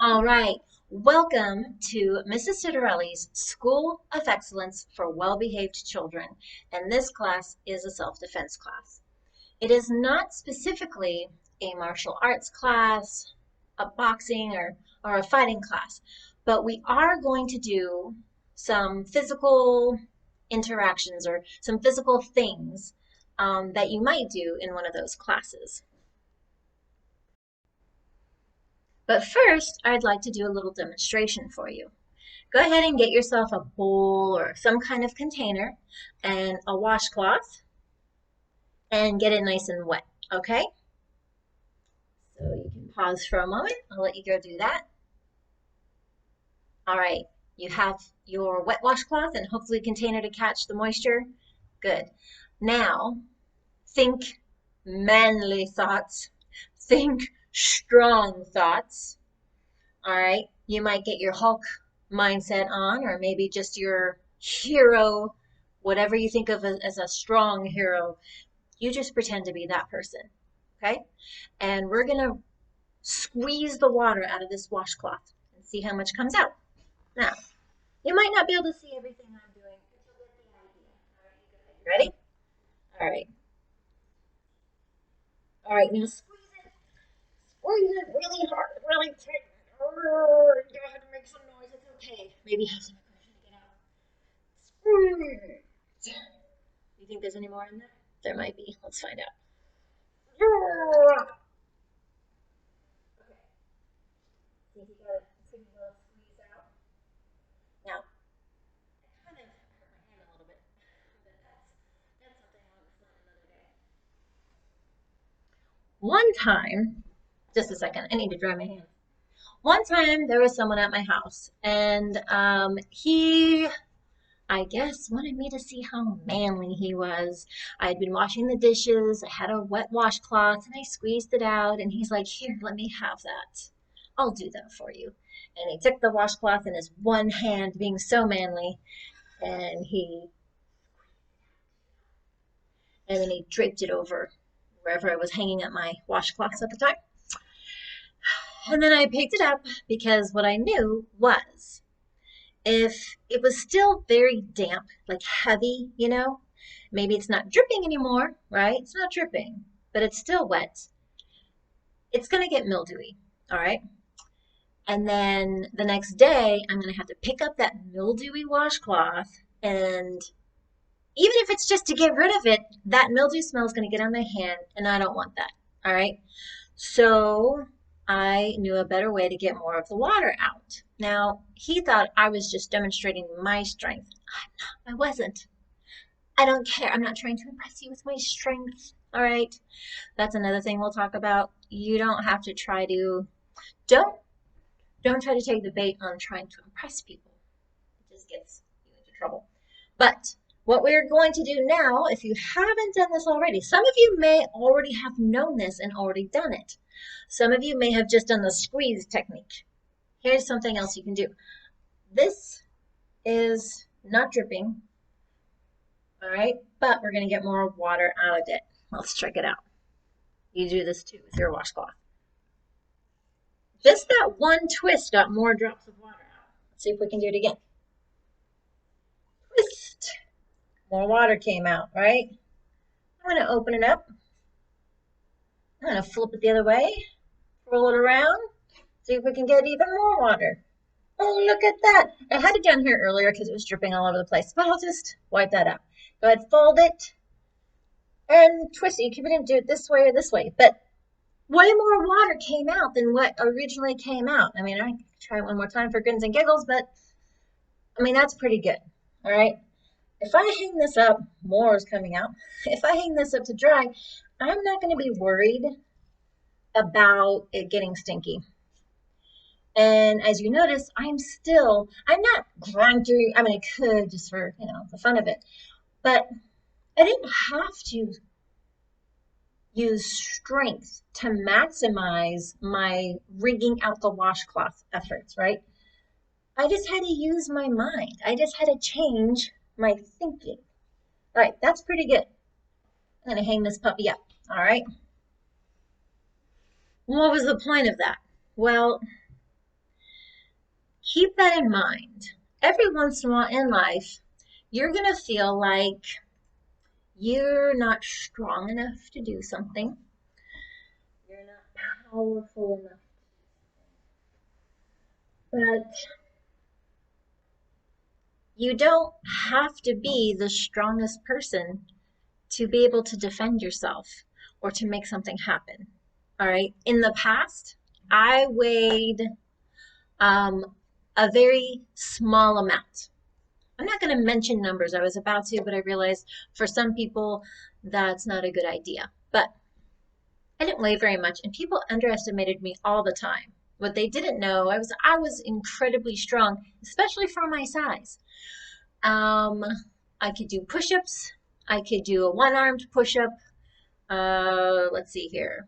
All right, welcome to Mrs. Citarelli's School of Excellence for Well-Behaved Children, and this class is a self-defense class. It is not specifically a martial arts class, a boxing or a fighting class, but we are going to do some physical interactions or some physical things that you might do in one of those classes. But first, I'd like to do a little demonstration for you. Go ahead and get yourself a bowl or some kind of container and a washcloth and get it nice and wet, okay? So you can pause for a moment. I'll let you go do that. All right, you have your wet washcloth and hopefully a container to catch the moisture. Good. Now, think manly thoughts. Think strong thoughts. All right, you might get your Hulk mindset on, or maybe just your hero, whatever you think of as a strong hero. You just pretend to be that person, okay? And we're gonna squeeze the water out of this washcloth and see how much comes out. Now, you might not be able to see everything I'm doing, but you'll get the idea. All right, you good? Ready? All right. All right, now squeeze it. Squeeze it really hard, really tight. Oh, you have to make some noise. It's okay. Maybe have some cushion to get out. Squeeze. You think there's any more in there? There might be. Let's find out. Okay. Think you got a pretty well squeeze out. Now, I kind of hurt my hand a little bit, but that's something I'll explain another day. One time, just a second, I need to dry my hands. One time there was someone at my house, and he, I guess, wanted me to see how manly he was. I had been washing the dishes, I had a wet washcloth, and I squeezed it out, and he's like, "Here, let me have that. I'll do that for you." And he took the washcloth in his one hand, being so manly, and then he draped it over wherever I was hanging up my washcloths at the time. And then I picked it up because what I knew was if it was still very damp, like heavy, maybe it's not dripping anymore, right? It's not dripping, but it's still wet. It's going to get mildewy, all right? And then the next day, I'm going to have to pick up that mildewy washcloth, and even if it's just to get rid of it, that mildew smell is going to get on my hand, and I don't want that, all right? So I knew a better way to get more of the water out. Now, he thought I was just demonstrating my strength. I wasn't. I don't care. I'm not trying to impress you with my strength. All right. That's another thing we'll talk about. You don't have to try to don't try to take the bait on trying to impress people. It just gets you into trouble. But what we're going to do now, if you haven't done this already, some of you may already have known this and already done it. Some of you may have just done the squeeze technique. Here's something else you can do. This is not dripping, all right, but we're going to get more water out of it. Let's check it out. You do this too with your washcloth. Just that one twist got more drops of water out. Let's see if we can do it again. Twist. More water came out, right? I'm going to open it up. I'm going to flip it the other way, roll it around, see if we can get even more water. Oh, look at that. I had it down here earlier because it was dripping all over the place, but I'll just wipe that out. Go ahead, fold it, and twist it. You can do it this way or this way, but way more water came out than what originally came out. I mean, I can try it one more time for grins and giggles, but I mean, that's pretty good, all right? If I hang this up, more is coming out. If I hang this up to dry, I'm not going to be worried about it getting stinky. And as you notice, I'm not grunting. I mean, I could just for, the fun of it, but I didn't have to use strength to maximize my wringing out the washcloth efforts, right? I just had to use my mind. I just had to change my thinking. All right, that's pretty good. I'm going to hang this puppy up, all right? What was the point of that? Well, Keep that in mind. Every once in a while in life, you're going to feel like you're not strong enough to do something. You're not powerful enough. But you don't have to be the strongest person to be able to defend yourself or to make something happen. All right. In the past, I weighed um, a very small amount. I'm not going to mention numbers. I was about to, but I realized for some people that's not a good idea. But I didn't weigh very much, and people underestimated me all the time. What they didn't know, I was incredibly strong, especially for my size. Um, I could do push-ups. I could do a one-armed push-up. Let's see here.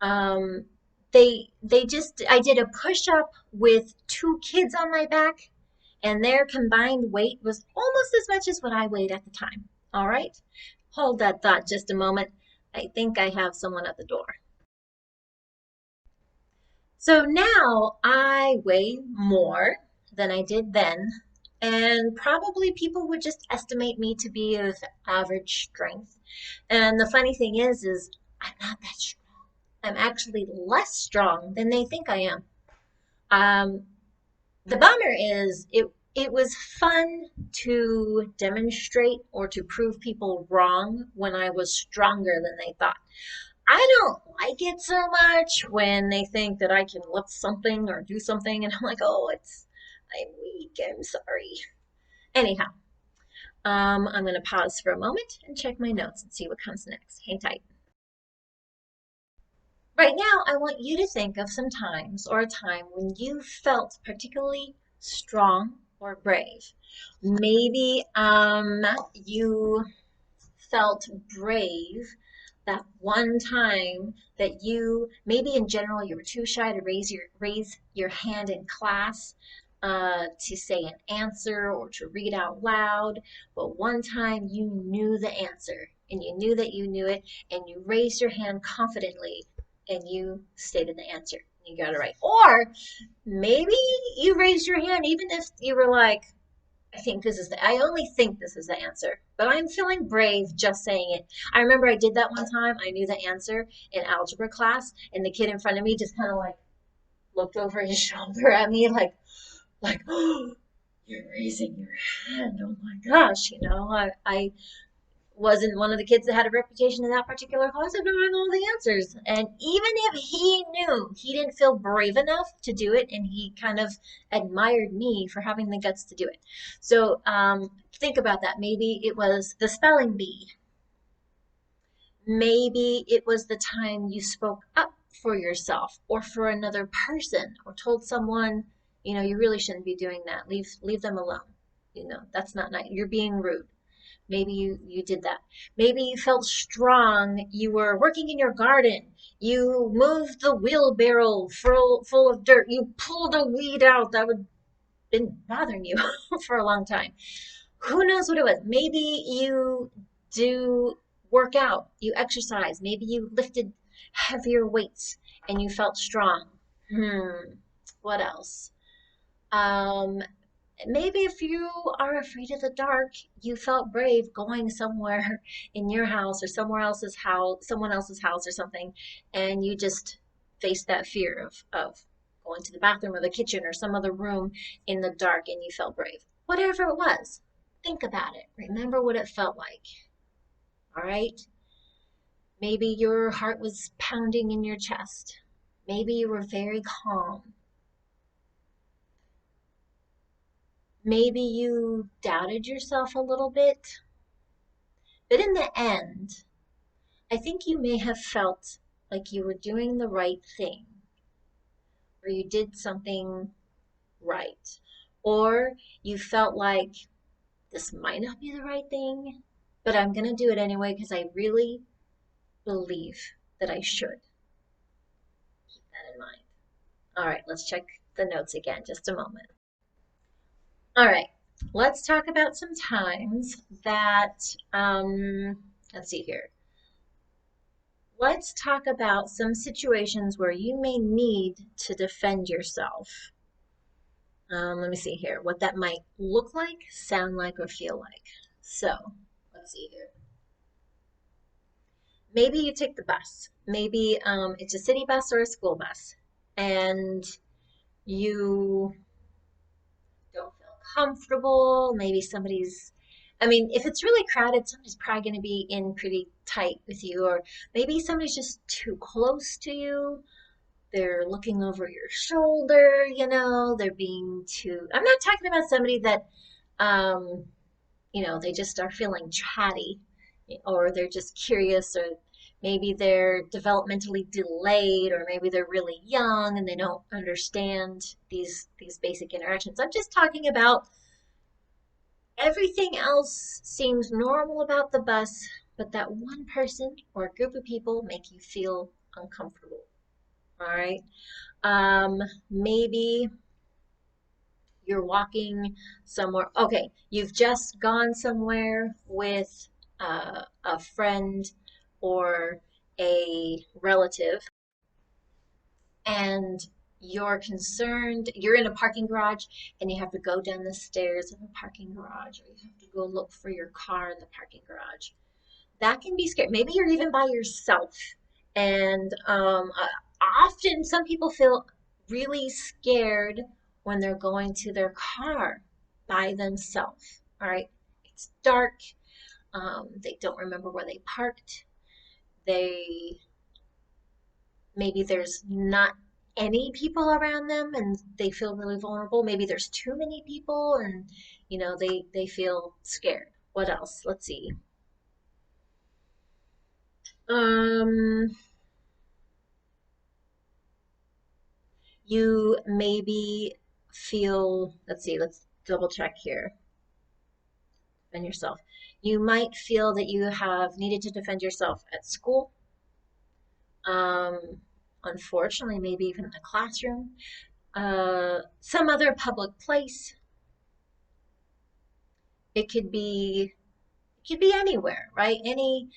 Um, they just I did a push-up with two kids on my back, and their combined weight was almost as much as what I weighed at the time. All right, hold that thought just a moment. I think I have someone at the door. So now I weigh more than I did then, and probably people would just estimate me to be of average strength. And the funny thing is I'm not that strong. I'm actually less strong than they think I am. Um, the bummer is it was fun to demonstrate or to prove people wrong when I was stronger than they thought. I don't like it so much when they think that I can lift something or do something, and I'm like, oh, I'm weak. I'm sorry. Anyhow, I'm going to pause for a moment and check my notes and see what comes next. Hang tight. Right now, I want you to think of some times or a time when you felt particularly strong or brave. Maybe you felt brave that one time that you maybe in general you were too shy to raise your hand in class to say an answer or to read out loud, but one time you knew the answer and you knew that you knew it and you raised your hand confidently and you stated the answer and you got it right. Or maybe you raised your hand even if you were like, I only think this is the answer, but I'm feeling brave just saying it. I remember I did that one time. I knew the answer in algebra class, and the kid in front of me just kind of like looked over his shoulder at me, like, oh, you're raising your hand. Oh my gosh, I wasn't one of the kids that had a reputation in that particular class of knowing all the answers. And even if he knew, he didn't feel brave enough to do it, and he kind of admired me for having the guts to do it. So think about that. Maybe it was the spelling bee. Maybe it was the time you spoke up for yourself or for another person or told someone, you really shouldn't be doing that. Leave them alone. That's not nice. You're being rude. Maybe you did that. Maybe you felt strong. You were working in your garden. You moved the wheelbarrow full of dirt. You pulled a weed out that would been bothering you for a long time. Who knows what it was? Maybe you do work out. You exercise. Maybe you lifted heavier weights and you felt strong. What else? Um, Maybe if you are afraid of the dark, you felt brave going somewhere in your house or someone else's house or something, and you just faced that fear of going to the bathroom or the kitchen or some other room in the dark and you felt brave. Whatever it was, think about it. Remember what it felt like. All right? Maybe your heart was pounding in your chest. Maybe you were very calm. Maybe you doubted yourself a little bit. But in the end, I think you may have felt like you were doing the right thing, or you did something right, or you felt like this might not be the right thing, but I'm going to do it anyway because I really believe that I should. Keep that in mind. All right, let's check the notes again, just a moment. All right, let's talk about some times that, let's see here. Let's talk about some situations where you may need to defend yourself. Let me see here what that might look like, sound like, or feel like. So let's see here. Maybe you take the bus. Maybe it's a city bus or a school bus, and you don't feel comfortable. Maybe somebody's, I mean, if it's really crowded, somebody's probably going to be in pretty tight with you, or maybe somebody's just too close to you. They're looking over your shoulder, they're being too, I'm not talking about somebody that, um, they just are feeling chatty, or they're just curious, or maybe they're developmentally delayed, or maybe they're really young and they don't understand these basic interactions. I'm just talking about everything else seems normal about the bus, but that one person or a group of people make you feel uncomfortable. All right. Um, Maybe you're walking somewhere. Okay, you've just gone somewhere with a friend or a relative, and you're concerned. You're in a parking garage, and you have to go down the stairs of a parking garage, or you have to go look for your car in the parking garage. That can be scary. Maybe you're even by yourself, and often some people feel really scared when they're going to their car by themselves. All right, it's dark. They don't remember where they parked. They Maybe there's not any people around them, and they feel really vulnerable. Maybe there's too many people, and they feel scared. What else? Let's see. Um, you maybe feel, let's see, let's double check here. Defend yourself. You might feel that you have needed to defend yourself at school. Um, Unfortunately, maybe even in a classroom, some other public place. It could be anywhere, right? Any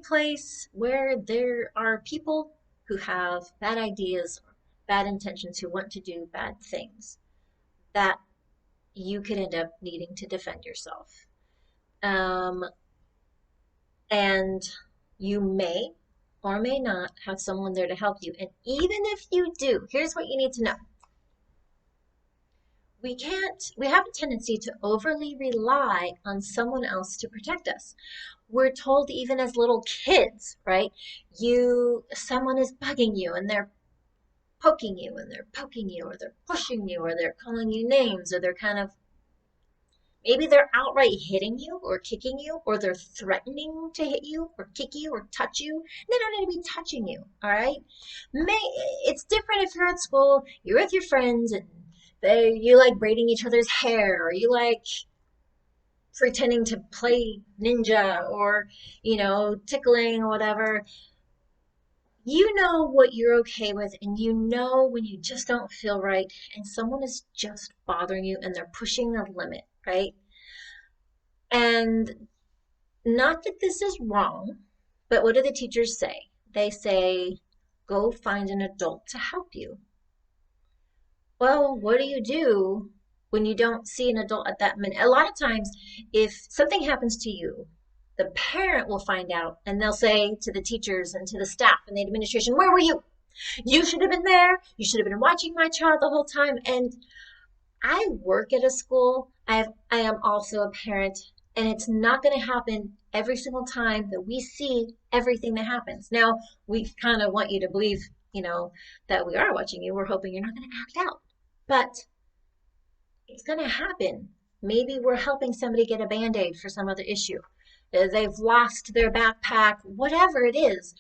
place where there are people who have bad ideas, bad intentions, who want to do bad things, that you could end up needing to defend yourself. Um, and you may or may not have someone there to help you. And even if you do, here's what you need to know. We have a tendency to overly rely on someone else to protect us. We're told even as little kids, right? Someone is bugging you, and they're poking you, and they're poking you, or they're pushing you, or they're calling you names, or they're kind of, maybe they're outright hitting you or kicking you, or they're threatening to hit you or kick you or touch you. They don't need to be touching you, all right? It's different if you're at school, you're with your friends, and you like braiding each other's hair, or you like pretending to play ninja, or tickling or whatever. You know what you're okay with, and you know when you just don't feel right, and someone is just bothering you and they're pushing the limit, right? And not that this is wrong, but what do the teachers say? They say, go find an adult to help you. Well, what do you do when you don't see an adult at that minute? A lot of times, if something happens to you, the parent will find out, and they'll say to the teachers and to the staff and the administration, where were you? You should have been there. You should have been watching my child the whole time. And I work at a school. I am also a parent, and it's not going to happen every single time that we see everything that happens. Now, we kind of want you to believe, that we are watching you. We're hoping you're not going to act out. But it's going to happen. Maybe we're helping somebody get a band-aid for some other issue. They've lost their backpack, whatever it is.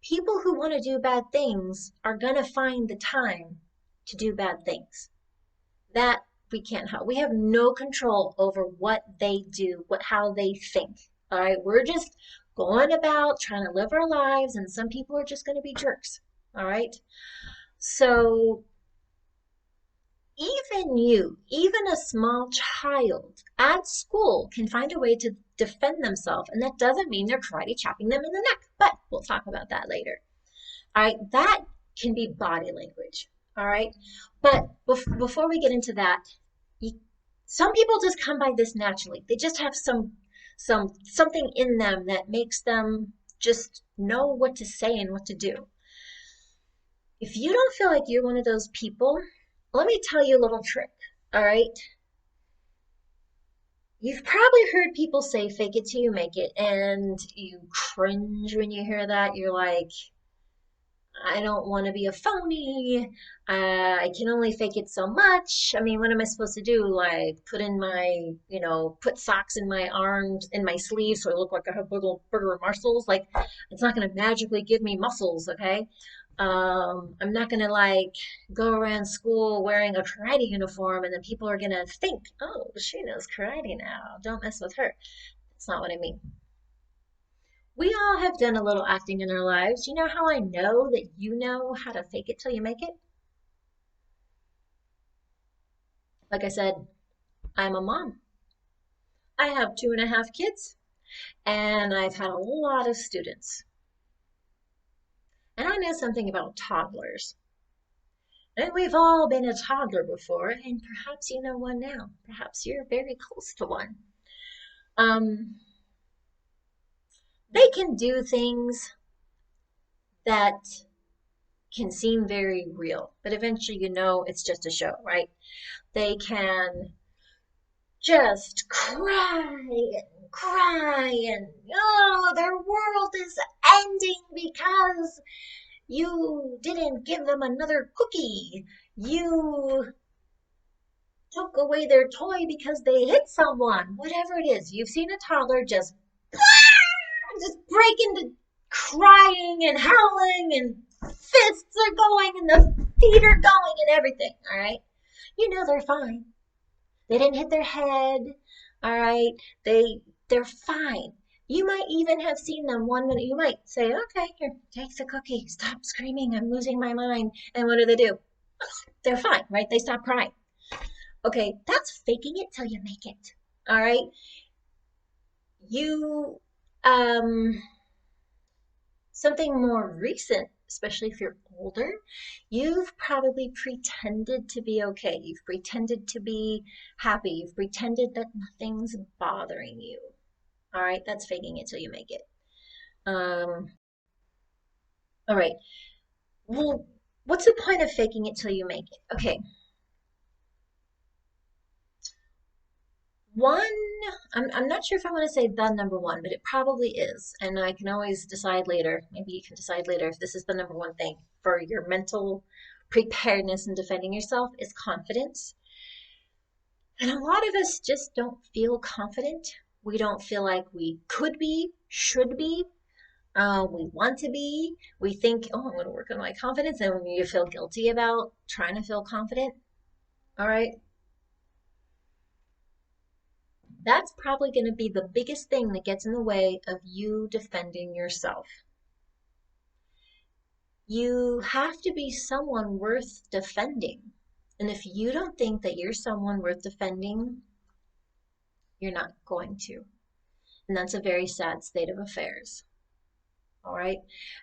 People who want to do bad things are going to find the time to do bad things. That we can't help. We have no control over what they do, how they think. All right, we're just going about trying to live our lives, and some people are just going to be jerks. All right, so even a small child at school can find a way to defend themselves, and that doesn't mean they're karate chopping them in the neck, but we'll talk about that later. All right, that can be body language. All right. But before we get into that, you, some people just come by this naturally. They just have something in them that makes them just know what to say and what to do. If you don't feel like you're one of those people, let me tell you a little trick. All right. You've probably heard people say fake it till you make it, and you cringe when you hear that. You're like, I don't want to be a phony. I can only fake it so much. I mean, what am I supposed to do? Like, put in my, put socks in my arms, in my sleeves so I look like I have bigger muscles? Like, it's not going to magically give me muscles, okay? I'm not going to like go around school wearing a karate uniform and then people are going to think, oh, she knows karate now. Don't mess with her. That's not what I mean. We all have done a little acting in our lives. You know how I know that you know how to fake it till you make it? Like I said, I'm a mom. I have 2.5 kids, and I've had a lot of students. And I know something about toddlers. And we've all been a toddler before, and perhaps you know one now. Perhaps you're very close to one. Um, they can do things that can seem very real, but eventually you know it's just a show, right? They can just cry and oh, their world is ending because you didn't give them another cookie. You took away their toy because they hit someone. Whatever it is, you've seen a toddler just break into crying and howling and fists are going and the feet are going and everything, all right? You know they're fine. They didn't hit their head. All right. They're fine. You might even have seen them 1 minute. You might say, okay, here, take the cookie. Stop screaming. I'm losing my mind. And what do? They're fine, right? They stop crying. Okay, that's faking it till you make it. All right. You um something more recent, especially if you're older, you've probably pretended to be okay. You've pretended to be happy. You've pretended that nothing's bothering you. All right, that's faking it till you make it. Um, all right. Well, what's the point of faking it till you make it? Okay, one, I'm not sure if I want to say the number one, but it probably is. And I can always decide later. Maybe you can decide later if this is the number one thing for your mental preparedness and defending yourself is confidence. And a lot of us just don't feel confident. We don't feel like we could be, should be, we want to be. We think, oh, I'm going to work on my confidence. And when you feel guilty about trying to feel confident, all right, that's probably going to be the biggest thing that gets in the way of you defending yourself. You have to be someone worth defending. And if you don't think that you're someone worth defending, you're not going to. And that's a very sad state of affairs. All right.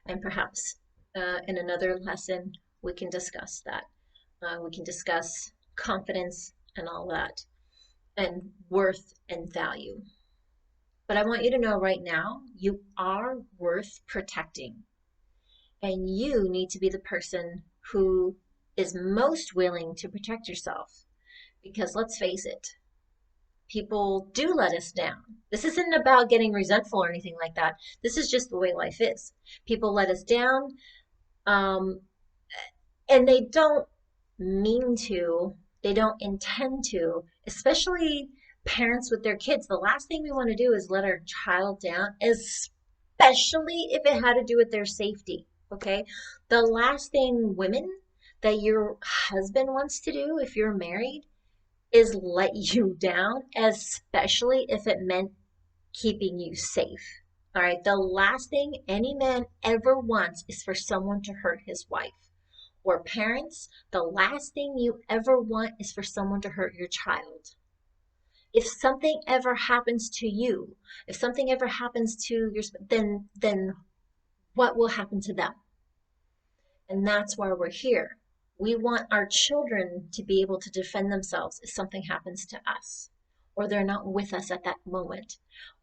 And perhaps in another lesson, we can discuss that. We can discuss confidence and all that, and worth and value. But I want you to know right now, you are worth protecting. And you need to be the person who is most willing to protect yourself. Because let's face it, people do let us down. This isn't about getting resentful or anything like that. This is just the way life is. People let us down, um, and they don't mean to, they don't intend to, especially parents with their kids. The last thing we want to do is let our child down, especially if it had to do with their safety. Okay. The last thing women that your husband wants to do if you're married is let you down, especially if it meant keeping you safe. All right. The last thing any man ever wants is for someone to hurt his wife. Or parents, the last thing you ever want is for someone to hurt your child. If something ever happens to you, if something ever happens to your, then what will happen to them? And that's why we're here. We want our children to be able to defend themselves if something happens to us, or they're not with us at that moment.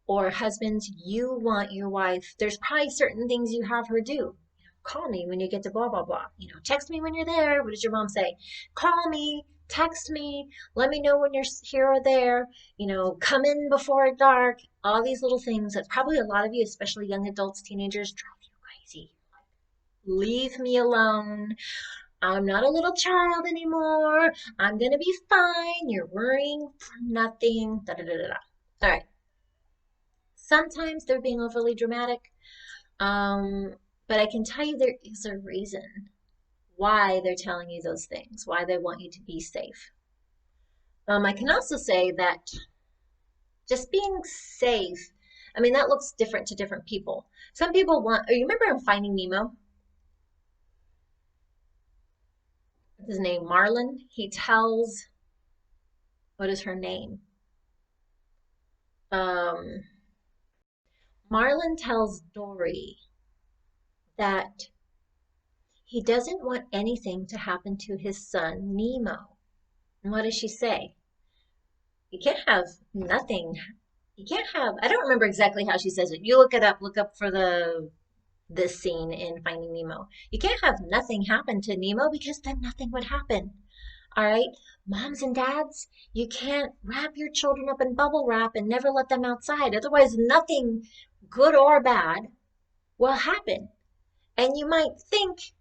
Or husbands, you want your wife, there's probably certain things you have her do. Call me when you get to blah, blah, blah. Text me when you're there. What does your mom say? Call me, text me, let me know when you're here or there. Come in before dark. All these little things that probably a lot of you, especially young adults, teenagers, drive you crazy. Leave me alone. I'm not a little child anymore. I'm going to be fine. You're worrying for nothing. Da, da, da, da, da. All right. Sometimes they're being overly dramatic, but I can tell you there is a reason why they're telling you those things, why they want you to be safe. I can also say that just being safe, I mean, that looks different to different people. Some people want, you remember in Finding Nemo? What's his name? Marlin? He tells, what is her name? Marlin tells Dory that he doesn't want anything to happen to his son, Nemo. And what does she say? You can't have nothing. You can't have, I don't remember exactly how she says it. You look it up, look up for this scene in Finding Nemo. You can't have nothing happen to Nemo because then nothing would happen. All right, moms and dads, you can't wrap your children up in bubble wrap and never let them outside. Otherwise, nothing good or bad will happen. And you might think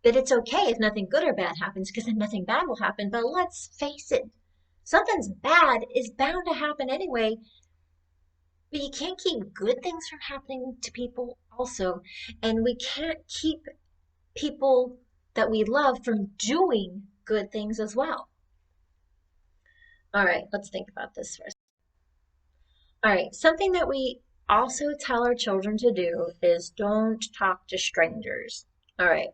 that it's okay if nothing good or bad happens because then nothing bad will happen. But let's face it, something's bad is bound to happen anyway. But you can't keep good things from happening to people also. And we can't keep people that we love from doing good things as well. All right, let's think about this first. All right, something that we also tell our children to do is don't talk to strangers. All right,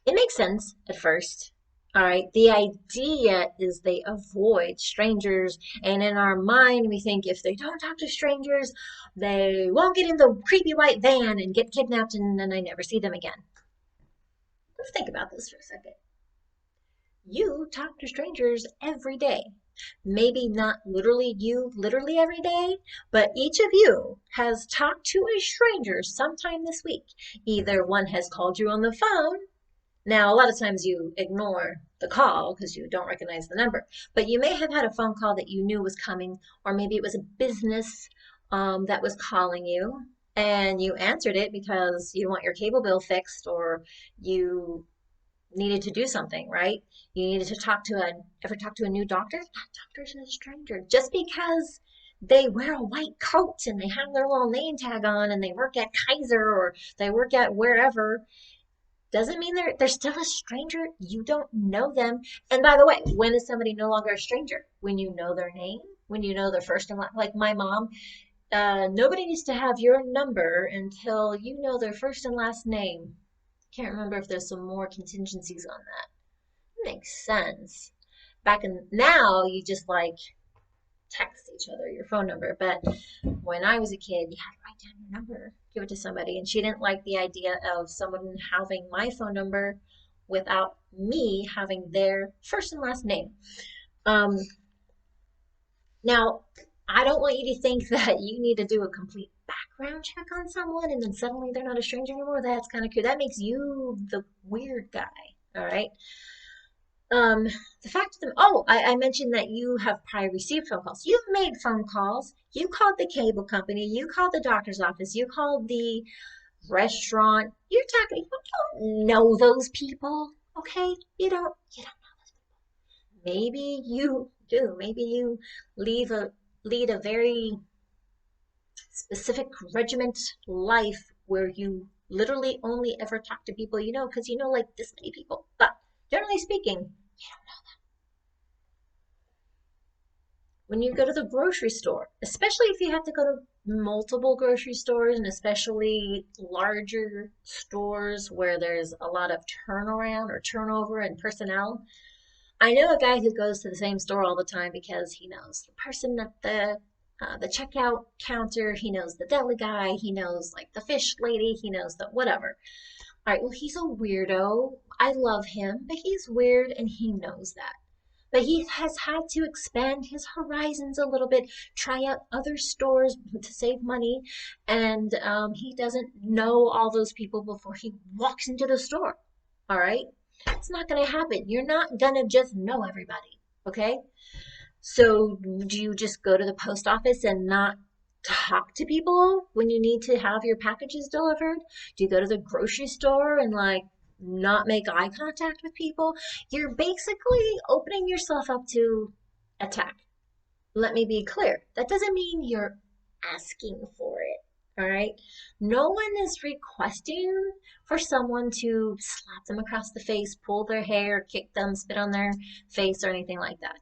it makes sense at first. All right, the idea is they avoid strangers, and in our mind, we think if they don't talk to strangers, they won't get in the creepy white van and get kidnapped, and then I never see them again. Let's think about this for a second. You talk to strangers every day. Maybe not literally you, literally every day, but each of you has talked to a stranger sometime this week. Either one has called you on the phone. Now, a lot of times you ignore the call because you don't recognize the number, but you may have had a phone call that you knew was coming, or maybe it was a business that was calling you and you answered it because you want your cable bill fixed or you needed to do something, right? You needed to ever talk to a new doctor? That doctor's a stranger. Just because they wear a white coat and they have their little name tag on and they work at Kaiser or they work at wherever doesn't mean they're still a stranger. You don't know them. And by the way, when is somebody no longer a stranger? When you know their name, when you know their first and last. Like my mom, nobody needs to have your number until you know their first and last name. Can't remember if there's some more contingencies on that. It makes sense. Now you just like text each other your phone number, but when I was a kid, you had to write down your number, give it to somebody, and she didn't like the idea of someone having my phone number without me having their first and last name. Now, I don't want you to think that you need to do a complete background check on someone and then suddenly they're not a stranger anymore. That's kind of cool. That makes you the weird guy. All right. The fact of I mentioned that you have probably received phone calls. You've made phone calls. You called the cable company. You called the doctor's office. You called the restaurant. You don't know those people. Okay. You don't know those people. Maybe you do. Maybe you lead a very specific regiment life where you literally only ever talk to people you know because you know like this many people. But generally speaking, you don't know them. When you go to the grocery store, especially if you have to go to multiple grocery stores and especially larger stores where there's a lot of turnaround or turnover in personnel. I know a guy who goes to the same store all the time because he knows the person at the checkout counter, he knows the deli guy, he knows like the fish lady, he knows the whatever. All right, well, he's a weirdo. I love him, but he's weird and he knows that. But he has had to expand his horizons a little bit, try out other stores to save money, and he doesn't know all those people before he walks into the store. All right? It's not going to happen. You're not going to just know everybody. Okay? So, do you just go to the post office and not talk to people when you need to have your packages delivered? Do you go to the grocery store and like not make eye contact with people? You're basically opening yourself up to attack. Let me be clear. That doesn't mean you're asking for it. All right. No one is requesting for someone to slap them across the face, pull their hair, kick them, spit on their face, or anything like that.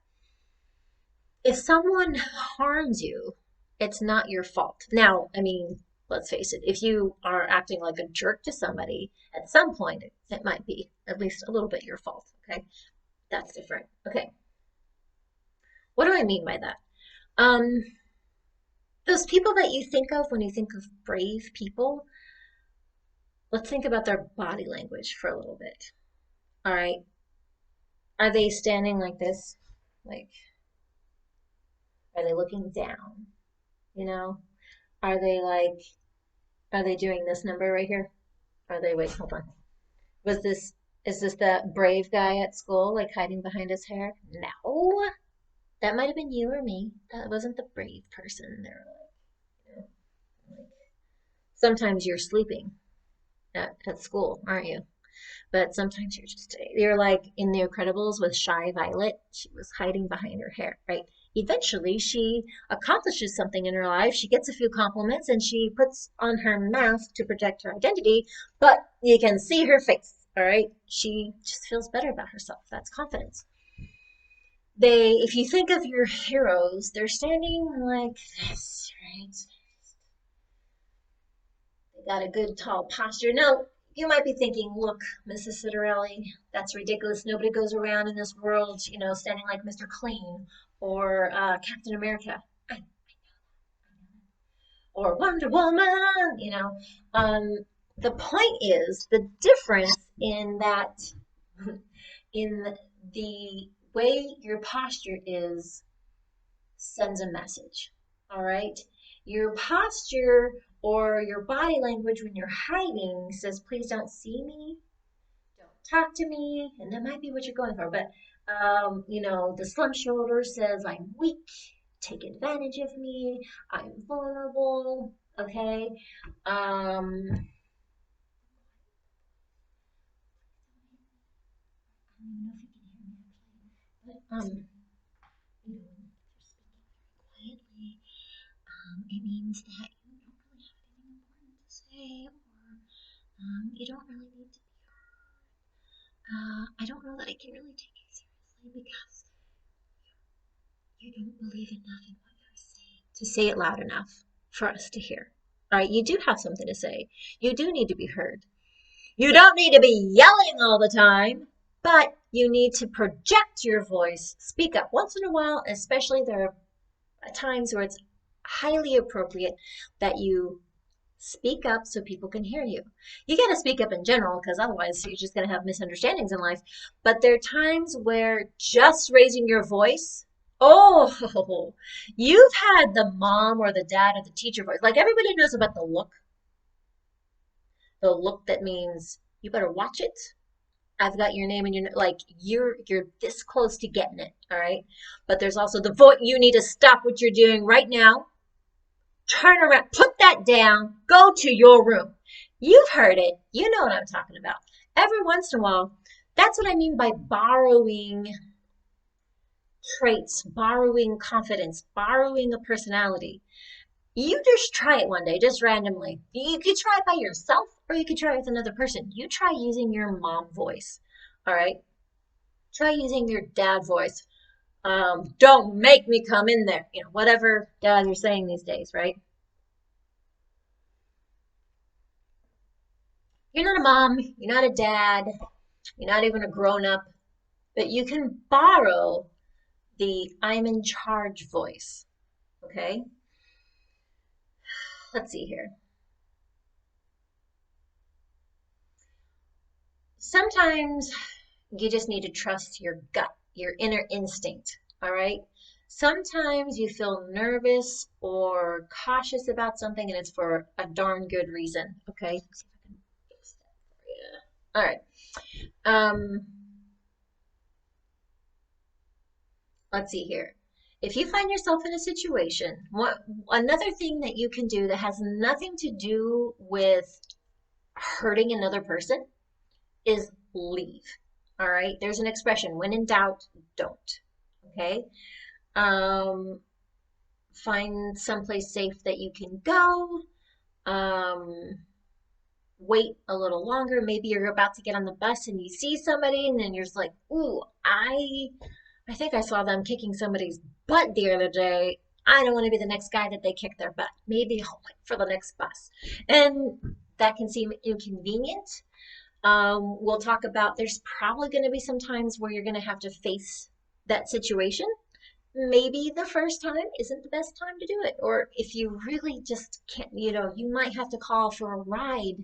If someone harms you, it's not your fault. Now, I mean, let's face it, if you are acting like a jerk to somebody, at some point it might be at least a little bit your fault, okay? That's different. Okay. What do I mean by that? Um, those people that you think of when you think of brave people, let's think about their body language for a little bit. All right. Are they standing like this? Like, are they looking down? You know? Are they like Are they doing this number right here? Are they, wait, hold on. Was this, is this that brave guy at school, like hiding behind his hair? No. That might have been you or me. That wasn't the brave person. They're like, sometimes you're sleeping at school, aren't you? But sometimes you're like in The Incredibles with Shy Violet. She was hiding behind her hair, right? Eventually, she accomplishes something in her life. She gets a few compliments and she puts on her mask to protect her identity, but you can see her face, all right? She just feels better about herself. That's confidence. If you think of your heroes, they're standing like this, right? They got a good tall posture. Now, you might be thinking, look, Mrs. Citarelli, that's ridiculous. Nobody goes around in this world, standing like Mr. Clean or Captain America or Wonder Woman. Um, the point is the difference in that, in the way your posture is, sends a message. All right. Your posture or your body language when you're hiding says, please don't see me, don't talk to me. And that might be what you're going for. But, the slump shoulder says, I'm weak, take advantage of me, I'm vulnerable. Okay. Um, I don't know if you can hear me actually, but, if you're speaking very quietly, it means that you don't really have anything important to say, or you don't really need to be heard. I don't know that I can really take you seriously because you don't believe enough in what you're saying to say it loud enough for us to hear. All right, you do have something to say. You do need to be heard. You don't need to be yelling all the time, but you need to project your voice. Speak up once in a while, especially there are times where it's highly appropriate that you speak up so people can hear you. You got to speak up in general because otherwise you're just going to have misunderstandings in life. But there are times where just raising your voice, oh, you've had the mom or the dad or the teacher voice. Like everybody knows about the look that means you better watch it. I've got your name and like you're this close to getting it, all right? But there's also the voice, you need to stop what you're doing right now, turn around, put that down, go to your room. You've heard it. You know what I'm talking about. Every once in a while, that's what I mean by borrowing traits, borrowing confidence, borrowing a personality. You just try it one day, just randomly. You could try it by yourself or you could try it with another person. You try using your mom voice. All right? Try using your dad voice. Don't make me come in there. Whatever dads are saying these days, right? You're not a mom, you're not a dad, you're not even a grown up, but you can borrow the I'm in charge voice. Okay? Let's see here. Sometimes you just need to trust your gut, your inner instinct, all right? Sometimes you feel nervous or cautious about something and it's for a darn good reason, okay? Let's see if I can fix that for you. All right. Um, let's see here. If you find yourself in a situation, another thing that you can do that has nothing to do with hurting another person is leave. All right. There's an expression, when in doubt, don't. Okay. Um, find someplace safe that you can go. Um, wait a little longer. Maybe you're about to get on the bus and you see somebody and then you're just like, ooh, I think I saw them kicking somebody's butt the other day. I don't want to be the next guy that they kick their butt. Maybe I'll wait for the next bus. And that can seem inconvenient. We'll talk about there's probably going to be some times where you're going to have to face that situation. Maybe the first time isn't the best time to do it. Or if you really just can't, you might have to call for a ride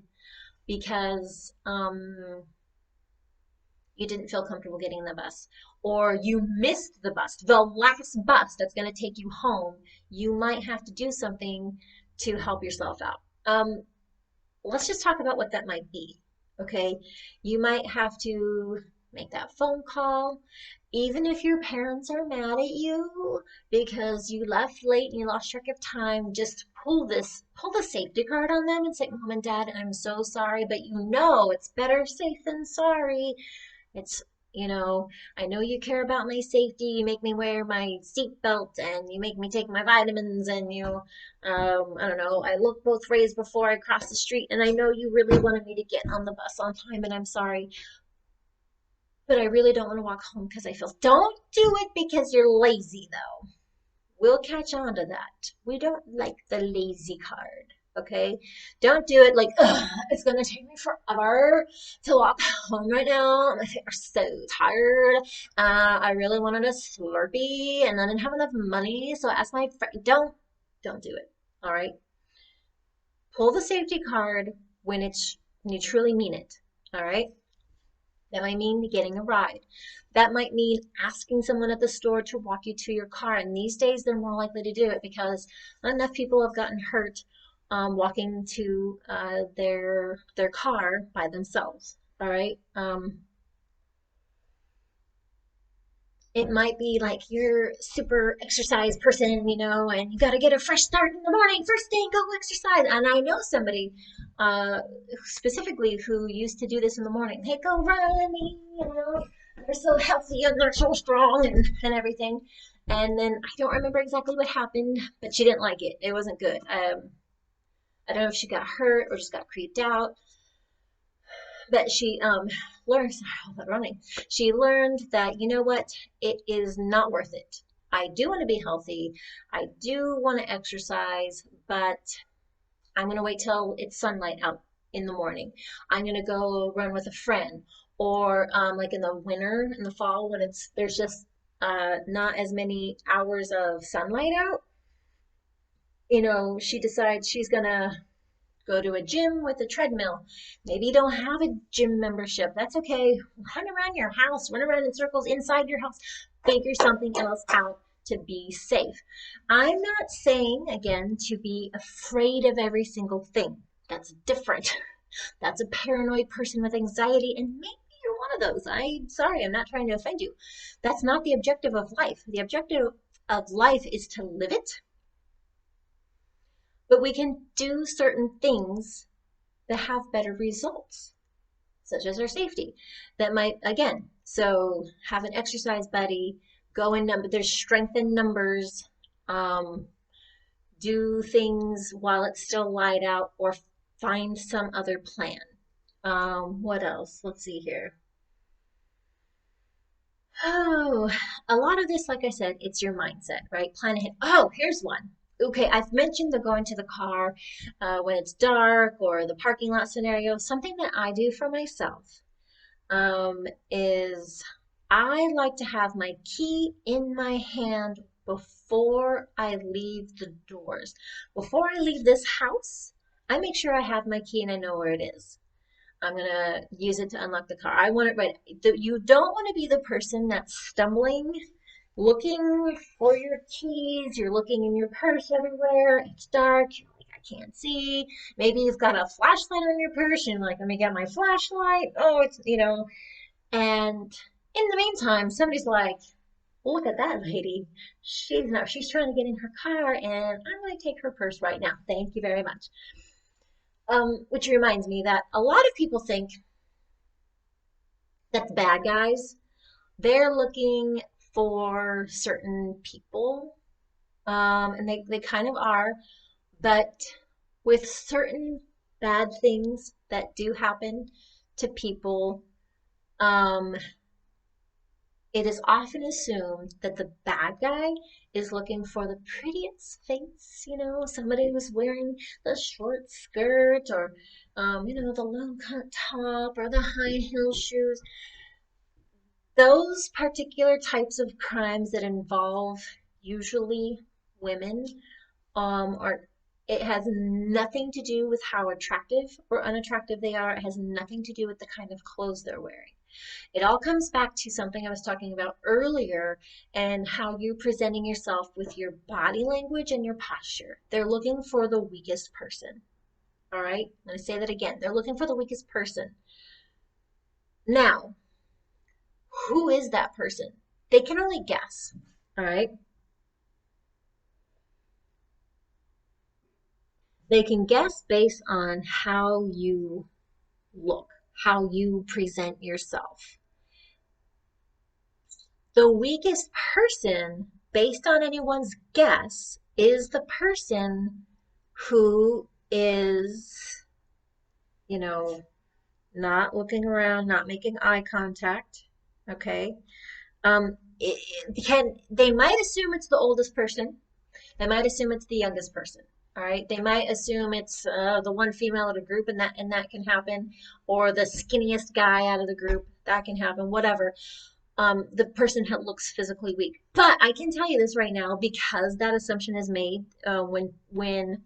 because you didn't feel comfortable getting in the bus, or you missed the bus, the last bus that's going to take you home. You might have to do something to help yourself out. Let's just talk about what that might be. Okay, you might have to make that phone call, even if your parents are mad at you because you left late and you lost track of time. Just pull the safety card on them and say, Mom and Dad, I'm so sorry, but it's better safe than sorry. It's, I know you care about my safety. You make me wear my seatbelt and you make me take my vitamins and I don't know, I look both ways before I cross the street and I know you really wanted me to get on the bus on time and I'm sorry, but I really don't want to walk home because don't do it because you're lazy though. We'll catch on to that. We don't like the lazy card. Okay, don't do it like, ugh, it's gonna take me forever to walk home right now. My feet are so tired. I really wanted a Slurpee and I didn't have enough money, so I asked my friend. Don't do it. All right, pull the safety card when you truly mean it. All right, that might mean getting a ride. That might mean asking someone at the store to walk you to your car. And these days, they're more likely to do it because not enough people have gotten hurt walking to their car by themselves. All right. It might be like you're super exercise person, and you got to get a fresh start in the morning, first thing, go exercise. And I know somebody specifically who used to do this in the morning. Hey, go running, they're so healthy and they're so strong and everything. And then I don't remember exactly what happened, but she didn't like it. It wasn't good. I don't know if she got hurt or just got creeped out, but she learned, sorry, all that running. She learned that, you know what, it is not worth it. I do want to be healthy. I do want to exercise, but I'm going to wait till it's sunlight out in the morning. I'm going to go run with a friend. Or like in the winter, in the fall, when there's just not as many hours of sunlight out, she decides she's going to go to a gym with a treadmill. Maybe you don't have a gym membership. That's okay. Run around your house, run around in circles inside your house. Figure something else out to be safe. I'm not saying, again, to be afraid of every single thing. That's different. That's a paranoid person with anxiety, and maybe you're one of those. I'm sorry, I'm not trying to offend you. That's not the objective of life. The objective of life is to live it, but we can do certain things that have better results, such as our safety. That might, again, so have an exercise buddy, go in number, there's strength in numbers, do things while it's still light out, or find some other plan. What else? Let's see here. Oh, a lot of this, like I said, it's your mindset, right? Plan ahead. Oh, here's one. Okay, I've mentioned the going to the car when it's dark or the parking lot scenario. Something that I do for myself is I like to have my key in my hand before I leave the doors. Before I leave this house, I make sure I have my key and I know where it is. I'm gonna use it to unlock the car. I want it right. You don't want to be the person that's stumbling, looking for your keys. You're looking in your purse everywhere. It's dark. You're like, I can't see. Maybe you've got a flashlight on your purse. And you're like, let me get my flashlight. Oh, it's, And in the meantime, somebody's like, look at that lady. She's trying to get in her car, and I'm going to take her purse right now. Thank you very much. Which reminds me that a lot of people think that the bad guys, they're looking for certain people, and they kind of are, but with certain bad things that do happen to people, um, it is often assumed that the bad guy is looking for the prettiest face, somebody who's wearing the short skirt or, the low cut top or the high heel shoes. Those particular types of crimes that involve usually women, are it has nothing to do with how attractive or unattractive they are. It has nothing to do with the kind of clothes they're wearing. It all comes back to something I was talking about earlier and how you're presenting yourself with your body language and your posture. They're looking for the weakest person. All right? I'm going to say that again. They're looking for the weakest person. Now, who is that person? They can only guess. All right? They can guess based on how you look, how you present yourself. The weakest person, based on anyone's guess, is the person who is, you know, not looking around, not making eye contact. Okay. They might assume it's the oldest person. They might assume it's the youngest person. All right. They might assume it's the one female of the group, and that can happen, or the skinniest guy out of the group. That can happen. Whatever. The person who looks physically weak. But I can tell you this right now, because that assumption is made when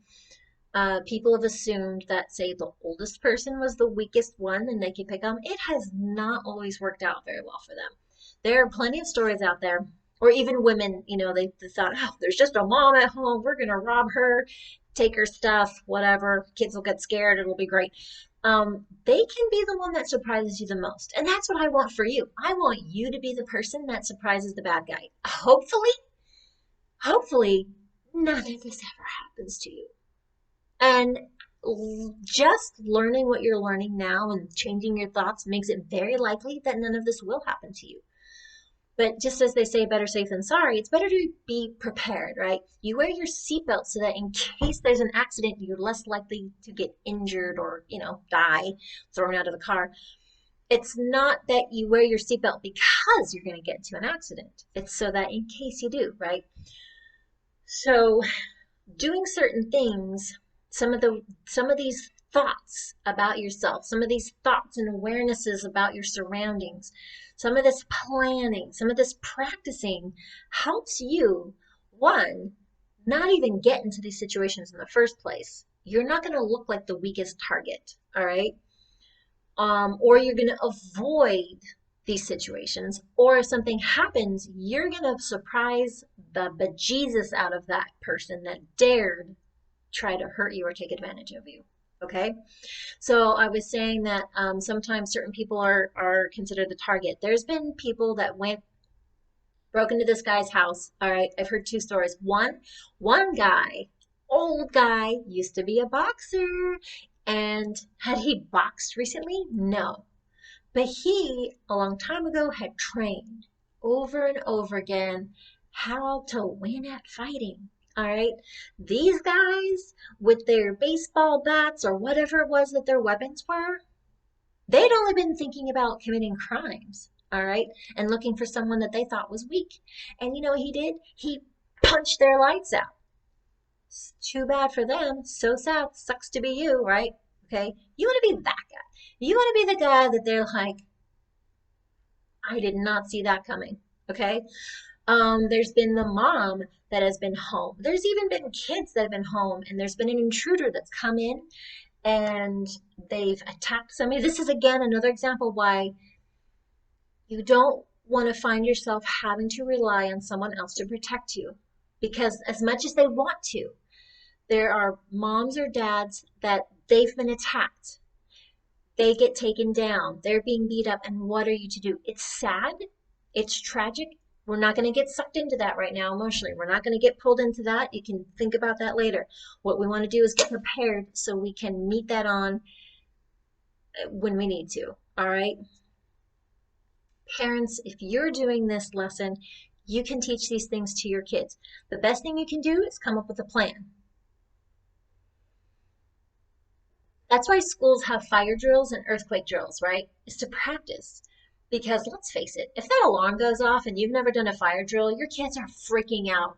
people have assumed that, say, the oldest person was the weakest one and they can pick them. It has not always worked out very well for them. There are plenty of stories out there, or even women, they thought, oh, there's just a mom at home. We're going to rob her, take her stuff, whatever. Kids will get scared. It'll be great. They can be the one that surprises you the most. And that's what I want for you. I want you to be the person that surprises the bad guy. Hopefully, none of this ever happens to you. And just learning what you're learning now and changing your thoughts makes it very likely that none of this will happen to you. But just as they say, better safe than sorry, it's better to be prepared, right? You wear your seatbelt so that in case there's an accident, you're less likely to get injured or, die, thrown out of the car. It's not that you wear your seatbelt because you're going to get into an accident. It's so that in case you do, right? So doing certain things, some of these thoughts about yourself, some of these thoughts and awarenesses about your surroundings, some of this planning, some of this practicing helps you, one, not even get into these situations in the first place. You're not going to look like the weakest target, all right? Or you're going to avoid these situations, or if something happens, you're going to surprise the bejesus out of that person that dared try to hurt you or take advantage of you. Okay, so I was saying that sometimes certain people are considered the target. There's been people that broke into this guy's house. All right, I've heard two stories. One guy, old guy, used to be a boxer, and had he boxed recently? No, but he a long time ago had trained over and over again how to win at fighting. All right. These guys with their baseball bats or whatever it was that their weapons were, they'd only been thinking about committing crimes. All right. And looking for someone that they thought was weak. And you know what he did? He punched their lights out. It's too bad for them. So sad. Sucks to be you, right? Okay. You want to be that guy. You want to be the guy that they're like, I did not see that coming. Okay. There's been the mom that has been home. There's even been kids that have been home, and there's been an intruder that's come in and they've attacked somebody. This is again another example why you don't want to find yourself having to rely on someone else to protect you. Because as much as they want to, there are moms or dads that they've been attacked. They get taken down. They're being beat up. And what are you to do? It's sad. It's tragic. We're not going to get sucked into that right now emotionally. We're not going to get pulled into that. You can think about that later. What we want to do is get prepared so we can meet that on when we need to. All right? Parents, if you're doing this lesson, you can teach these things to your kids. The best thing you can do is come up with a plan. That's why schools have fire drills and earthquake drills, right? Is to practice. Because let's face it, if that alarm goes off and you've never done a fire drill, your kids are freaking out.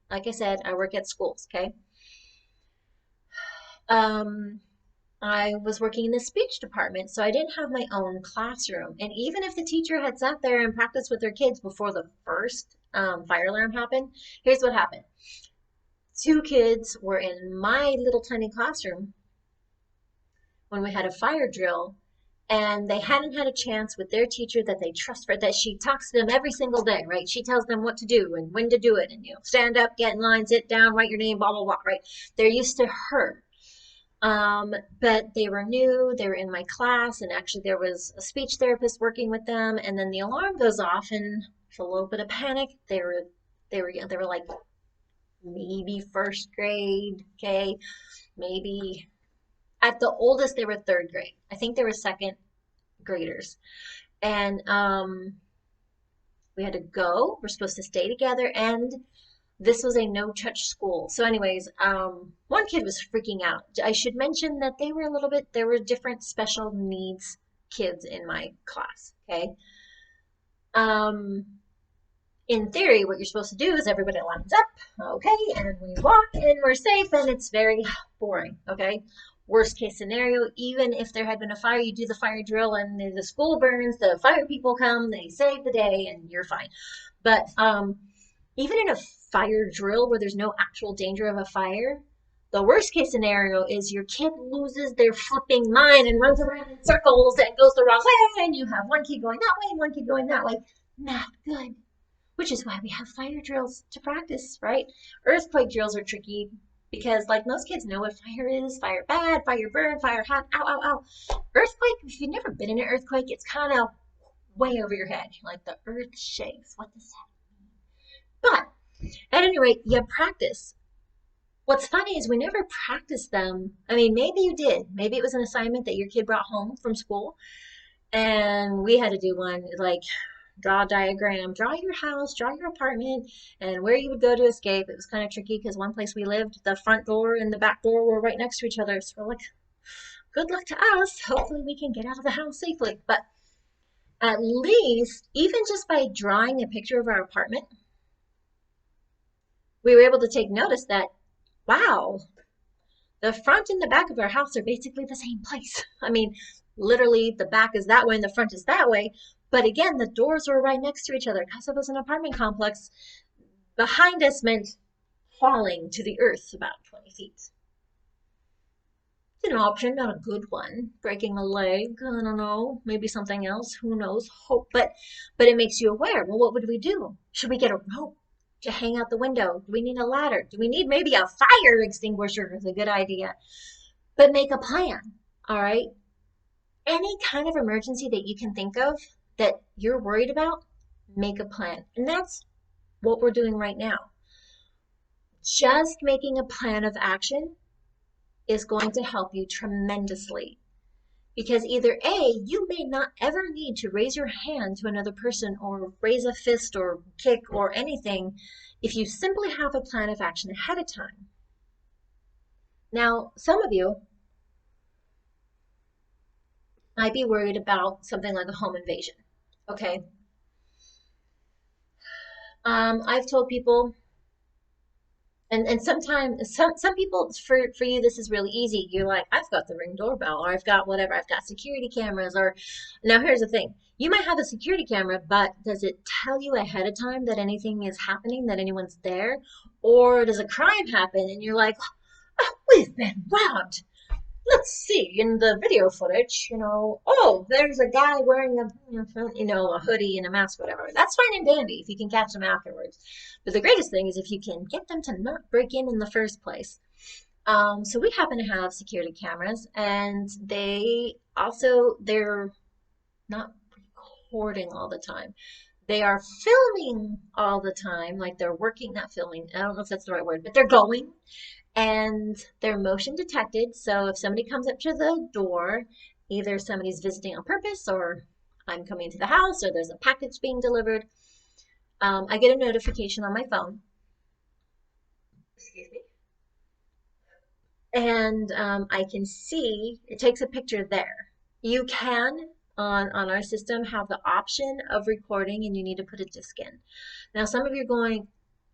Like I said, I work at schools, okay? I was working in the speech department, so I didn't have my own classroom. And even if the teacher had sat there and practiced with their kids before the first fire alarm happened, here's what happened. 2 kids were in my little tiny classroom when we had a fire drill, and they hadn't had a chance with their teacher that they trust for that she talks to them every single day, right? She tells them what to do and when to do it, and stand up, get in line, sit down, write your name, blah blah blah, right? They're used to her. But they were new, they were in my class, and actually there was a speech therapist working with them, and then the alarm goes off, and it's a little bit of panic. They were like maybe first grade, okay, maybe at the oldest they were 3rd grade. I think they were 2nd graders, and we had to go. We're supposed to stay together, and this was a no-touch school. So anyways, one kid was freaking out. I should mention that there were different special needs kids in my class, okay? In theory, what you're supposed to do is everybody lines up, okay, and we walk and we're safe, and it's very boring, okay? Worst case scenario, even if there had been a fire, you do the fire drill and the school burns, the fire people come, they save the day, and you're fine. But even in a fire drill where there's no actual danger of a fire, the worst case scenario is your kid loses their flipping mind and runs around in circles and goes the wrong way, and you have one kid going that way and one kid going that way. Not good. Which is why we have fire drills to practice, right? Earthquake drills are tricky because, like, most kids know what fire is: fire bad, fire burn, fire hot, ow, ow, ow. Earthquake, if you've never been in an earthquake, it's kind of way over your head. Like, the earth shakes. What does that mean? But at any rate, you practice. What's funny is we never practiced them. I mean, maybe you did. Maybe it was an assignment that your kid brought home from school, and we had to do one, like, draw a diagram, draw your house, draw your apartment, and where you would go to escape. It was kind of tricky because one place we lived, the front door and the back door were right next to each other. So we're like, good luck to us. Hopefully we can get out of the house safely. But at least, even just by drawing a picture of our apartment, we were able to take notice that, wow, the front and the back of our house are basically the same place. I mean, literally the back is that way and the front is that way. But again, the doors were right next to each other because it was an apartment complex. Behind us meant falling to the earth about 20 feet. It's an option, not a good one. Breaking a leg, I don't know, maybe something else, who knows, hope. But it makes you aware. Well, what would we do? Should we get a rope to hang out the window? Do we need a ladder? Do we need maybe a fire extinguisher? Is a good idea. But make a plan, all right? Any kind of emergency that you can think of that you're worried about, make a plan. And that's what we're doing right now. Just making a plan of action is going to help you tremendously. Because either A, you may not ever need to raise your hand to another person or raise a fist or kick or anything if you simply have a plan of action ahead of time. Now, some of you might be worried about something like a home invasion. Okay. I've told people, and sometimes some people, for you this is really easy. You're like, I've got the Ring doorbell, or I've got whatever, I've got security cameras, or now here's the thing. You might have a security camera, but does it tell you ahead of time that anything is happening, that anyone's there? Or does a crime happen and you're like, oh, we've been robbed? let's see in the video footage, oh, there's a guy wearing a hoodie and a mask, whatever. That's fine and dandy if you can catch them afterwards. But the greatest thing is if you can get them to not break in the first place. So we happen to have security cameras, and they're not recording all the time. They are filming all the time, like they're working, not filming, I don't know if that's the right word, but they're going and they're motion detected. So if somebody comes up to the door, either somebody's visiting on purpose or I'm coming to the house or there's a package being delivered, I get a notification on my phone. Excuse me. And I can see it takes a picture there. You can on our system have the option of recording and you need to put a disc in. Now some of you are going,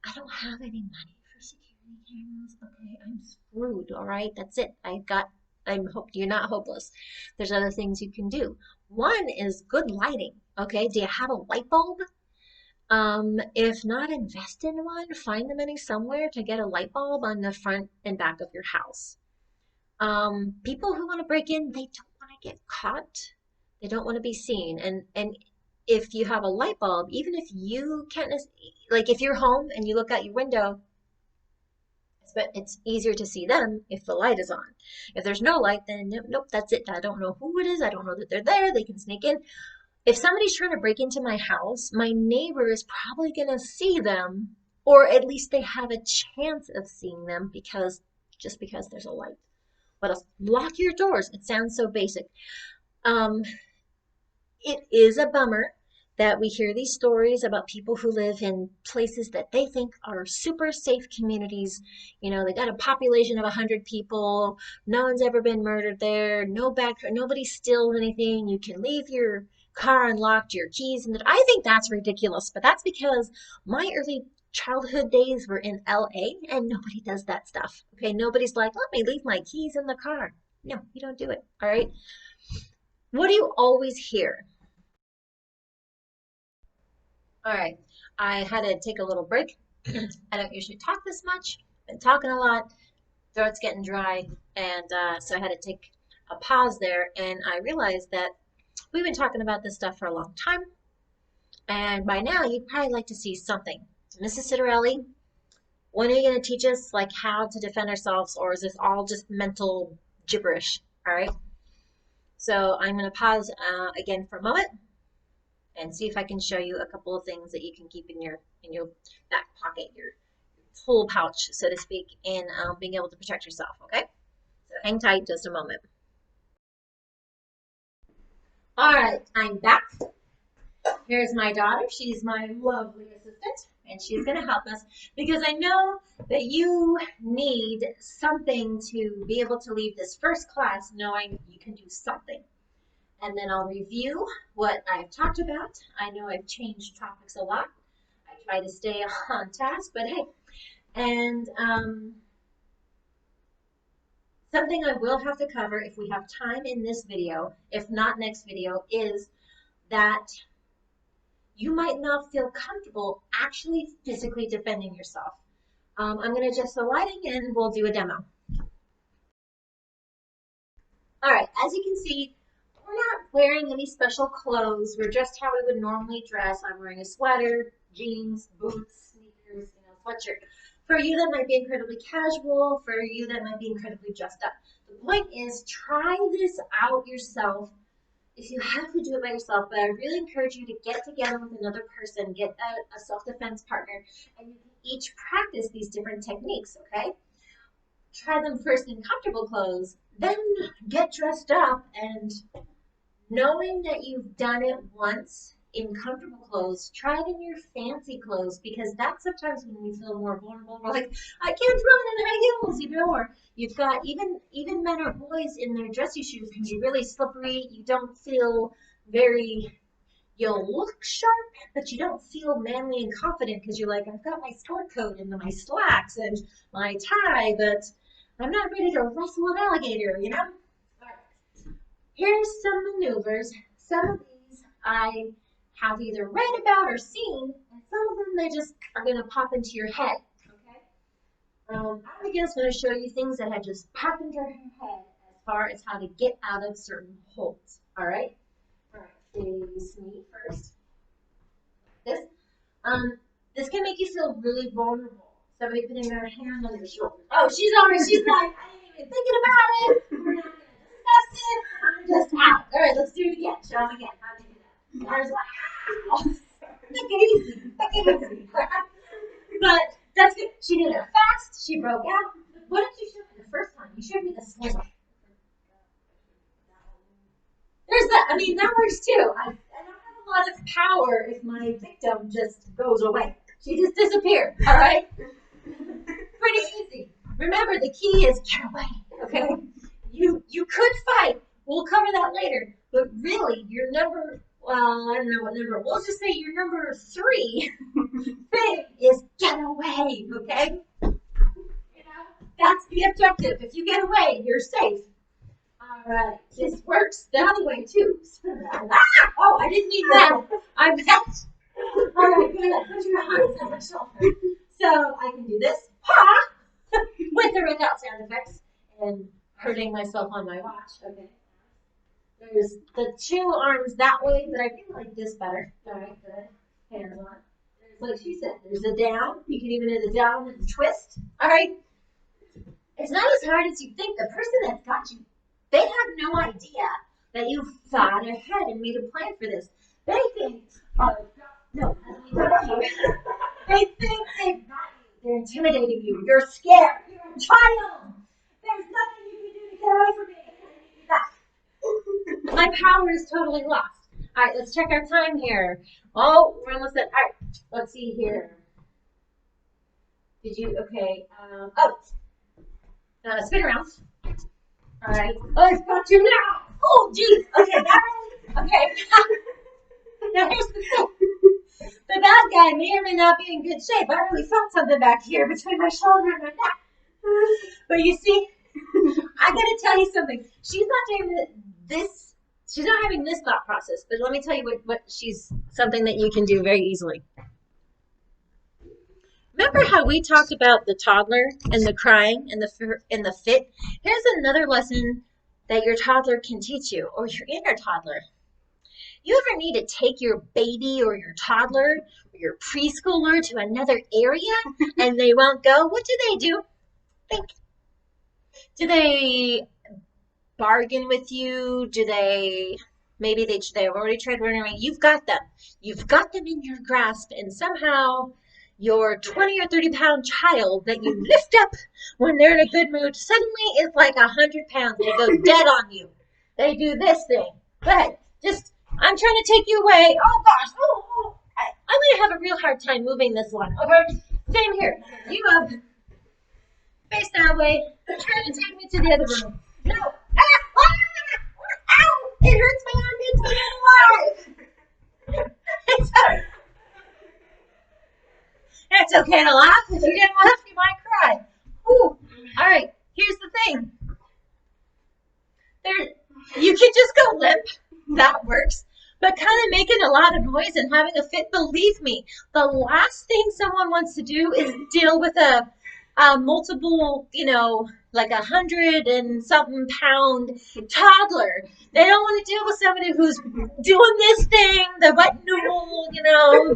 I don't have any money for security cameras. Okay, I'm screwed. All right, that's it. You're not hopeless. There's other things you can do. One is good lighting. Okay, do you have a light bulb? If not, invest in one. Find the money somewhere to get a light bulb on the front and back of your house. People who want to break in, they don't want to get caught. They don't want to be seen. And if you have a light bulb, even if you can't, like if you're home and you look out your window, it's easier to see them if the light is on. If there's no light, then nope, that's it. I don't know who it is. I don't know that they're there. They can sneak in. If somebody's trying to break into my house, my neighbor is probably going to see them, or at least they have a chance of seeing them because there's a light. What else? Lock your doors. It sounds so basic. Um, it is a bummer that we hear these stories about people who live in places that they think are super safe communities. They got a population of 100 people. No one's ever been murdered there. Nobody steals anything. You can leave your car unlocked, your keys, and I think that's ridiculous. But that's because my early childhood days were in LA and nobody does that stuff. Okay, nobody's like, let me leave my keys in the car. No, you don't do it. All right. What do you always hear? All right, I had to take a little break. I don't usually talk this much. Been talking a lot. Throat's getting dry, and so I had to take a pause there. And I realized that we've been talking about this stuff for a long time, and by now you'd probably like to see something. Mrs. Citarelli, when are you going to teach us like how to defend ourselves, or is this all just mental gibberish? All right. So I'm going to pause again for a moment and see if I can show you a couple of things that you can keep in your back pocket, your tool pouch, so to speak, in being able to protect yourself. Okay, so hang tight just a moment. All right, I'm back. Here's my daughter. She's my lovely assistant, and she's going to help us because I know that you need something to be able to leave this first class knowing you can do something. And then I'll review what I've talked about. I know I've changed topics a lot. I try to stay on task, but hey. And something I will have to cover if we have time in this video, if not next video, is that you might not feel comfortable actually physically defending yourself. I'm going to adjust the lighting and we'll do a demo. All right, as you can see, we're not wearing any special clothes. We're dressed how we would normally dress. I'm wearing a sweater, jeans, boots, sneakers, sweatshirt. For you, that might be incredibly casual. For you, that might be incredibly dressed up. The point is, try this out yourself. If you have to do it by yourself, but I really encourage you to get together with another person, get a self-defense partner, and you can each practice these different techniques, okay? Try them first in comfortable clothes, then get dressed up, and knowing that you've done it once in comfortable clothes, try it in your fancy clothes, because that's sometimes when we feel more vulnerable. We're like, I can't run in high heels, or you've got even men or boys in their dressy shoes can be really slippery. You don't feel very, you'll look sharp, but you don't feel manly and confident because you're like, I've got my sport coat and my slacks and my tie, but I'm not ready to wrestle an alligator. Here's some maneuvers. Some of these I have either read about or seen, and some of them they just are going to pop into your head. Okay. Abigail's going to show you things that have just popped into her head as far as how to get out of certain holds. All right? All right, face me first. This. This can make you feel really vulnerable. Somebody putting their hand on your shoulder. Oh, she's like, I didn't even thinking about it. We're not going to discuss it. I'm just out. All right, let's do it again. Show them again. How to do that. I was like, take it easy. Take it easy. But that's good. She did it fast. She broke out. What did you show me the first time? You showed me the sling. There's that. I mean, that works too. I don't have a lot of power if my victim just goes away. She just disappeared. All right? Pretty easy. Remember, the key is get away. Okay? You could fight. We'll cover that later. But really, your number, well, I don't know what number. We'll just say your number 3 thing is get away. Okay? You know, that's the objective. If you get away, you're safe. All right, this works the other way too. Oh, I didn't need that. I bet. All right, good. Put your hands on my shoulder. So I can do this, ha, with or without sound effects, and hurting myself on my watch. Okay. There's the 2 arms that way, but I feel like this better. All right, good. Hands on. There's, like she said, there's a down. You can even do the down and the twist. All right. It's not as hard as you think. The person that's got you, they have no idea that you thought ahead and made a plan for this. They think, no, they think they've got you. They're intimidating you. You're scared. You're a child. There's nothing you can do to get away from me. I need you back. My power is totally lost. All right, let's check our time here. Oh, we're almost at, all right, let's see here. Did you, okay, spin around. All right. Oh, I've got you now. Oh, geez. Okay, okay. Now here's the thing. The bad guy may or may not be in good shape. I really felt something back here between my shoulder and my neck. But you see, I gotta tell you something. She's not doing this. She's not having this thought process. But let me tell you what she's something that you can do very easily. Remember how we talked about the toddler and the crying and the fit? Here's another lesson that your toddler can teach you, or your inner toddler. You ever need to take your baby or your toddler or your preschooler to another area and they won't go? What do? Think. Do they bargain with you? Maybe they've already tried running away? You've got them. You've got them in your grasp, and somehow your 20 or 30 pound child that you lift up when they're in a good mood suddenly is like 100 pounds. They go dead on you. They do this thing. But I'm trying to take you away. Oh gosh. I'm going to have a real hard time moving this one. Okay. Same here. You up. Face that way. Try to take me to the other room. No. Ow. It hurts my armpits. It's alive. It's okay to laugh. If you didn't laugh, you might cry. Ooh. All right. Here's the thing. You can just go limp. That works. But kind of making a lot of noise and having a fit, believe me, the last thing someone wants to do is deal with a multiple, like 100 and something pound toddler. They don't want to deal with somebody who's doing this thing, the wet noodle,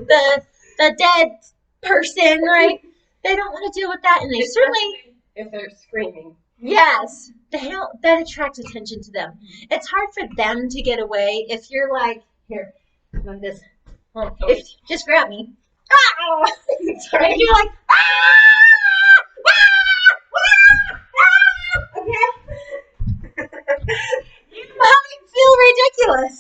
the dead person, right? They don't want to deal with that, and they certainly, if they're screaming. Yes, that attracts attention to them. It's hard for them to get away if you're like, here, like this. Well, just grab me. Ah! Sorry. And you're like, okay? You might feel ridiculous.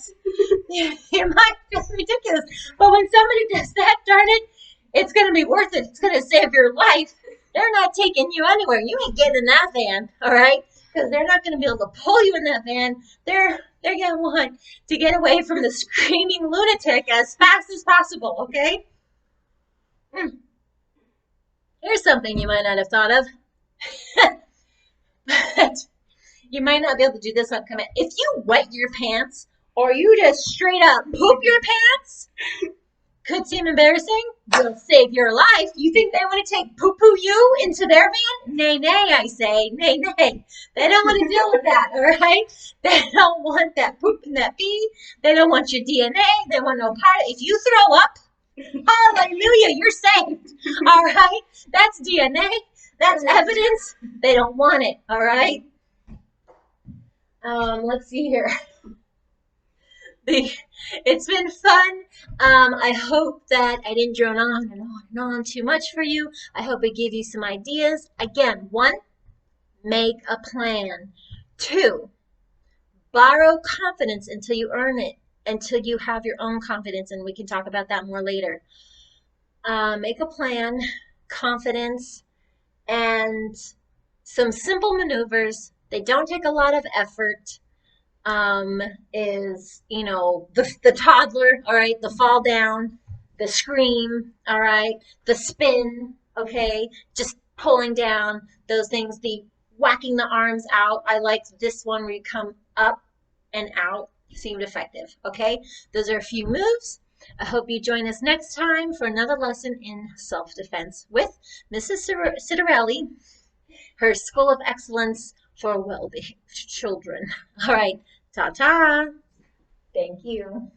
You might feel ridiculous. But when somebody does that, darn it, it's going to be worth it. It's going to save your life. They're not taking you anywhere. You ain't getting in that van, all right? Because they're not going to be able to pull you in that van. They're going to want to get away from the screaming lunatic as fast as possible, okay? Here's something you might not have thought of. But you might not be able to do this on command. If you wet your pants or you just straight up poop your pants, Could seem embarrassing. Will save your life. You think they want to take poo-poo you into their van? Nay, nay, I say. Nay, nay. They don't want to deal with that, all right? They don't want that poop and that pee. They don't want your DNA. They want no part. If you throw up, hallelujah, you're saved, all right? That's DNA. That's evidence. They don't want it, all right? Let's see here. It's been fun. I hope that I didn't drone on and on and on too much for you. I hope it gave you some ideas. Again, 1, make a plan. 2, borrow confidence until you earn it, until you have your own confidence, and we can talk about that more later. Make a plan, confidence, and some simple maneuvers. They don't take a lot of effort. Is, the toddler, all right, the fall down, the scream, all right, the spin, okay, just pulling down, those things, the whacking the arms out. I liked this one where you come up and out, seemed effective, okay? Those are a few moves. I hope you join us next time for another lesson in self-defense with Mrs. Citarelli, her School of Excellence for Well-Behaved Children. All right. Ta-ta. Thank you.